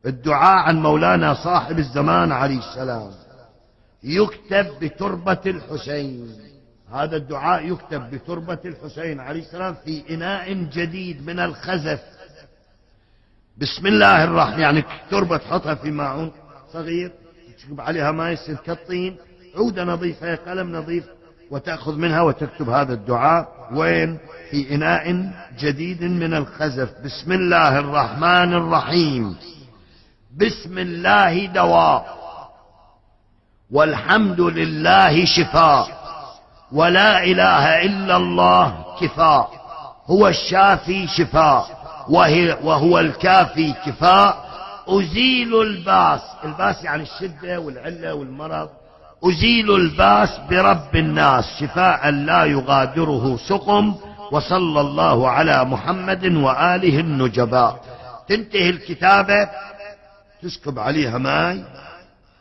الدعاء عن مولانا صاحب الزمان عليه السلام يكتب بتربة الحسين. هذا الدعاء يكتب بتربة الحسين عليه السلام في إناء جديد من الخزف. بسم الله الرحمن، يعني تربة تحطها في ماعون صغير تشرب عليها ماء يصير كالطين، عودة نظيفة قلم نظيف، وتأخذ منها وتكتب هذا الدعاء وين؟ في إناء جديد من الخزف. بسم الله الرحمن الرحيم. بسم الله دواء، والحمد لله شفاء، ولا إله إلا الله كفاء، هو الشافي شفاء، وهو الكافي كفاء. أزيل الباس، الباس يعني الشدة والعلة والمرض، أزيل الباس برب الناس شفاء لا يغادره سقم، وصلى الله على محمد وآله النجباء. تنتهي الكتابة، تسكب عليها ماء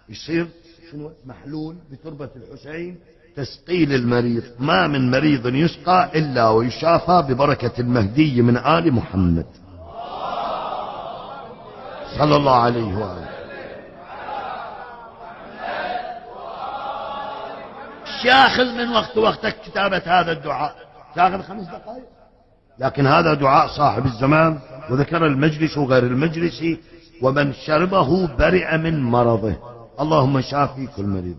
يصير محلول بتربة الحسين، تسقيل المريض. ما من مريض يسقى إلا ويشافى ببركة المهدي من آل محمد صلى الله عليه وآله. ياخذ من وقتك كتابة هذا الدعاء، تاخذ 5 دقائق، لكن هذا دعاء صاحب الزمان، وذكر المجلس وغير المجلس، ومن شربه برئ من مرضه. اللهم شافي كل مريض.